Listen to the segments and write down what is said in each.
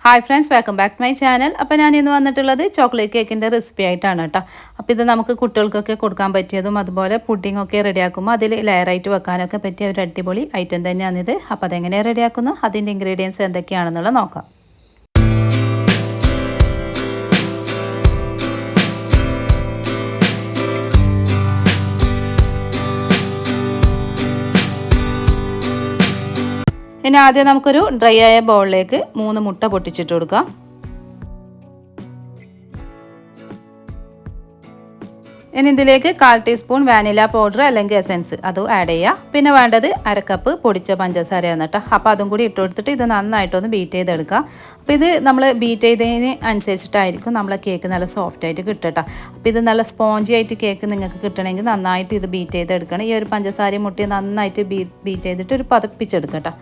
Hi friends, welcome back to my channel. അപ്പോൾ ഞാൻ ഇന്ന് വന്നിട്ടുള്ളത് ചോക്ലേറ്റ് കേക്കിൻ്റെ റെസിപ്പി ആയിട്ടാണ് കേട്ടോ. അപ്പോൾ ഇത് നമുക്ക് കുട്ടികൾക്കൊക്കെ കൊടുക്കാൻ പറ്റിയതും അതുപോലെ പുഡിങ്ങൊക്കെ റെഡിയാക്കുമ്പോൾ അതിൽ ലെയറായിട്ട് വെക്കാനൊക്കെ പറ്റിയ ഒരു അടിപൊളി ഐറ്റം തന്നെയാണിത്. അപ്പോൾ അതെങ്ങനെ റെഡിയാക്കുന്നു, അതിൻ്റെ ഇൻഗ്രീഡിയൻസ് എന്തൊക്കെയാണെന്നുള്ളത് നോക്കാം. ഇനി ആദ്യം നമുക്കൊരു ഡ്രൈ ആയ ബൗളിലേക്ക് 3 മുട്ട പൊട്ടിച്ചിട്ട് കൊടുക്കാം. ഇനി ഇതിലേക്ക് 1/4 ടീസ്പൂൺ വാനില പൗഡർ അല്ലെങ്കിൽ എസൻസ് അതും ആഡ് ചെയ്യുക. പിന്നെ വേണ്ടത് 1/2 കപ്പ് പൊടിച്ച പഞ്ചസാരയാണ് കേട്ടോ. അപ്പോൾ അതും കൂടി ഇട്ട് കൊടുത്തിട്ട് ഇത് നന്നായിട്ടൊന്ന് ബീറ്റ് ചെയ്തെടുക്കുക. അപ്പോൾ ഇത് നമ്മൾ ബീറ്റ് ചെയ്തതിന് അനുസരിച്ചിട്ടായിരിക്കും നമ്മളെ കേക്ക് നല്ല സോഫ്റ്റ് ആയിട്ട് കിട്ടട്ടോ. അപ്പോൾ ഇത് നല്ല സ്പോഞ്ചി ആയിട്ട് കേക്ക് നിങ്ങൾക്ക് കിട്ടണമെങ്കിൽ നന്നായിട്ട് ഇത് ബീറ്റ് ചെയ്തെടുക്കണം. ഈ ഒരു പഞ്ചസാരയും മുട്ടയും നന്നായിട്ട് ബീറ്റ് ചെയ്തിട്ട് ഒരു പതപ്പിച്ചെടുക്കട്ടോ.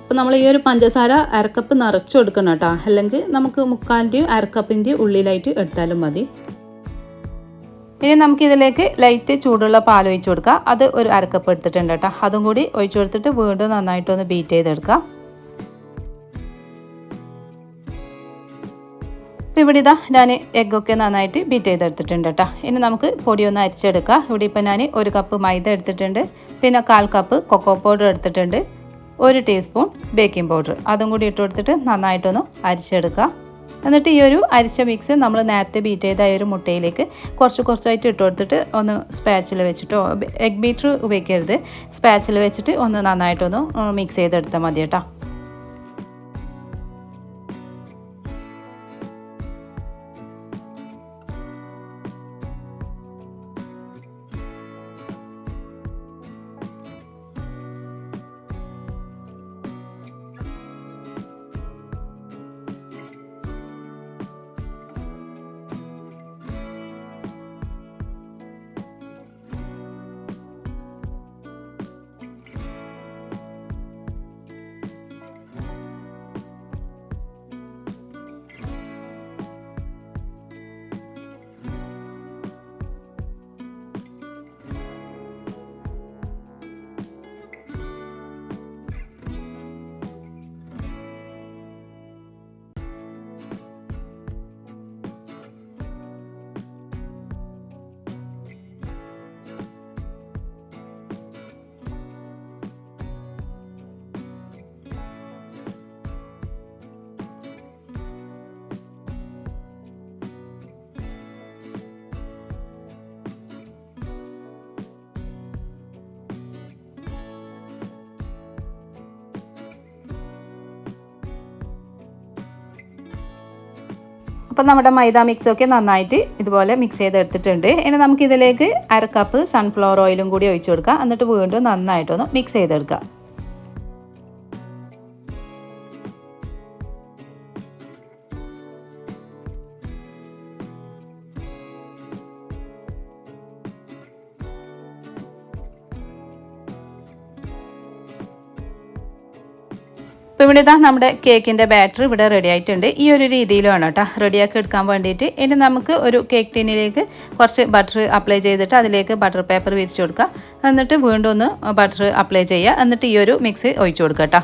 അപ്പോൾ നമ്മൾ ഈ ഒരു പഞ്ചസാര 1/2 കപ്പ് നിറച്ചു കൊടുക്കണം കേട്ടോ. അല്ലെങ്കിൽ നമുക്ക് 1/4 1/2 കപ്പിൻ്റെ ഉള്ളിലായിട്ട് എടുത്താലും മതി. ഇനി നമുക്കിതിലേക്ക് ലൈറ്റ് ചൂടുള്ള പാൽ ഒഴിച്ച് കൊടുക്കുക. അത് ഒരു 1/2 കപ്പ് എടുത്തിട്ടുണ്ട് കേട്ടോ. അതും കൂടി ഒഴിച്ചു കൊടുത്തിട്ട് വീണ്ടും നന്നായിട്ടൊന്ന് ബീറ്റ് ചെയ്തെടുക്കുക. അപ്പോൾ ഇവിടെ ഇതാ ഞാൻ എഗ്ഗൊക്കെ നന്നായിട്ട് ബീറ്റ് ചെയ്തെടുത്തിട്ടുണ്ട് കേട്ടോ. ഇനി നമുക്ക് പൊടിയൊന്ന് അരിച്ചെടുക്കുക. ഇവിടെ ഇപ്പോൾ ഞാൻ 1 കപ്പ് മൈദ എടുത്തിട്ടുണ്ട്. പിന്നെ 1/4 കപ്പ് കൊക്കോ പൗഡർ എടുത്തിട്ടുണ്ട്. 1 ടീസ്പൂൺ ബേക്കിംഗ് പൗഡർ അതും കൂടി ഇട്ട് കൊടുത്തിട്ട് നന്നായിട്ടൊന്ന് അരിച്ചെടുക്കുക. എന്നിട്ട് ഈ ഒരു അരിച്ച മിക്സ് നമ്മൾ നേരത്തെ ബീറ്റ് ചെയ്ത ഈ ഒരു മുട്ടയിലേക്ക് കുറച്ചായിട്ട് ഇട്ട് കൊടുത്തിട്ട് ഒന്ന് സ്പാച്ചിൽ വെച്ചിട്ടോ, എഗ് ബീറ്റർ ഉപയോഗിക്കരുത്, സ്പാച്ചിൽ വെച്ചിട്ട് ഒന്ന് നന്നായിട്ടൊന്ന് മിക്സ് ചെയ്തെടുത്താൽ മതി കേട്ടോ. അപ്പോൾ നമ്മുടെ മൈദ മിക്സൊക്കെ നന്നായിട്ട് ഇതുപോലെ മിക്സ് ചെയ്തെടുത്തിട്ടുണ്ട്. ഇനി നമുക്കിതിലേക്ക് 1/2 കപ്പ് സൺഫ്ലവർ ഓയിലും കൂടി ഒഴിച്ചു കൊടുക്കുക. എന്നിട്ട് വീണ്ടും നന്നായിട്ടൊന്ന് മിക്സ് ചെയ്തെടുക്കുക. അപ്പോൾ ഇവിടെ ഇതാ നമ്മുടെ കേക്കിൻ്റെ ബാറ്റർ ഇവിടെ റെഡി ആയിട്ടുണ്ട്. ഈ ഒരു രീതിയിലാണ് കേട്ടോ റെഡിയാക്കി എടുക്കാൻ വേണ്ടിയിട്ട്. ഇനി നമുക്ക് ഒരു കേക്ക് ടിന്നിലേക്ക് കുറച്ച് ബട്ടർ അപ്ലൈ ചെയ്തിട്ട് അതിലേക്ക് ബട്ടർ പേപ്പർ വിരിച്ച് കൊടുക്കുക. എന്നിട്ട് വീണ്ടും ഒന്ന് ബട്ടർ അപ്ലൈ ചെയ്യുക. എന്നിട്ട് ഈ ഒരു മിക്സ് ഒഴിച്ചു കൊടുക്കുക കേട്ടോ.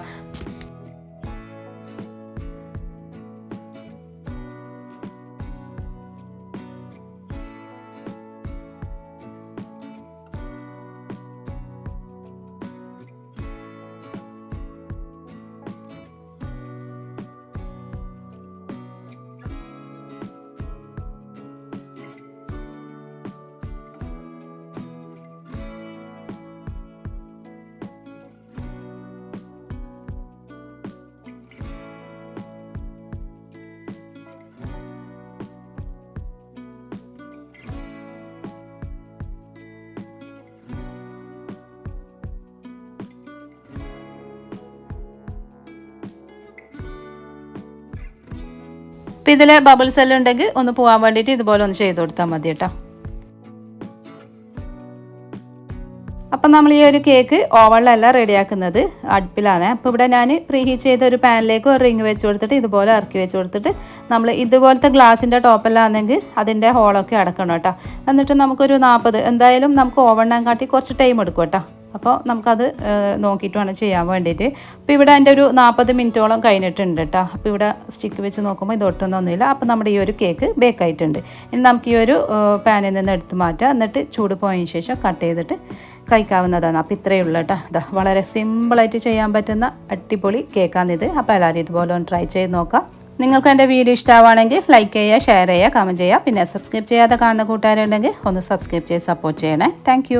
അപ്പോൾ ഇതിൽ ബബിൾസ് എല്ലാം ഉണ്ടെങ്കിൽ ഒന്ന് പോകാൻ വേണ്ടിയിട്ട് ഇതുപോലെ ഒന്ന് ചെയ്ത് കൊടുത്താൽ മതി കേട്ടോ. അപ്പം നമ്മൾ ഈ ഒരു കേക്ക് ഓവനിലല്ല റെഡിയാക്കുന്നത്, അടുപ്പിലാണ്. അപ്പോൾ ഇവിടെ ഞാൻ പ്രീഹീറ്റ് ചെയ്ത ഒരു പാനിലേക്ക് ഒരു റിങ് വെച്ച് കൊടുത്തിട്ട് ഇതുപോലെ ഇറക്കി വെച്ച് കൊടുത്തിട്ട് നമ്മൾ ഇതുപോലത്തെ ഗ്ലാസിൻ്റെ ടോപ്പെല്ലാണെങ്കിൽ അതിൻ്റെ ഹോളൊക്കെ അടക്കണം കേട്ടോ. എന്നിട്ട് നമുക്കൊരു 40 എന്തായാലും നമുക്ക് ഓവണിനെ കാട്ടി കുറച്ച് ടൈം എടുക്കും കേട്ടോ. അപ്പോൾ നമുക്കത് നോക്കിയിട്ട് വേണം ചെയ്യാൻ വേണ്ടിയിട്ട്. അപ്പോൾ ഇവിടെ എൻ്റെ ഒരു 40 മിനിറ്റോളം കഴിഞ്ഞിട്ടുണ്ട് കേട്ടോ. അപ്പോൾ ഇവിടെ സ്റ്റിക്ക് വെച്ച് നോക്കുമ്പോൾ ഇത് ഒട്ടുന്നൊന്നുമില്ല. അപ്പോൾ നമ്മുടെ ഈ ഒരു കേക്ക് ബേക്ക് ആയിട്ടുണ്ട്. ഇനി നമുക്ക് ഈ ഒരു പാനിൽ നിന്ന് എടുത്ത് മാറ്റാം. എന്നിട്ട് ചൂട് പോയതിന് ശേഷം കട്ട് ചെയ്തിട്ട് കഴിക്കാവുന്നതാണ്. അപ്പോൾ ഇത്രയേ ഉള്ളൂ കേട്ടോ. ഇതാ വളരെ സിമ്പിളായിട്ട് ചെയ്യാൻ പറ്റുന്ന അടിപൊളി കേക്കാണിത്. അപ്പോൾ എല്ലാവരും ഇതുപോലെ ഒന്ന് ട്രൈ ചെയ്ത് നോക്കാം. നിങ്ങൾക്ക് എൻ്റെ വീഡിയോ ഇഷ്ടമാണെങ്കിൽ ലൈക്ക് ചെയ്യുക, ഷെയർ ചെയ്യുക, കമൻറ്റ് ചെയ്യുക. പിന്നെ സബ്സ്ക്രൈബ് ചെയ്യാതെ കാണുന്ന കൂട്ടുകാരുണ്ടെങ്കിൽ ഒന്ന് സബ്സ്ക്രൈബ് ചെയ്ത് സപ്പോർട്ട് ചെയ്യണേ. താങ്ക്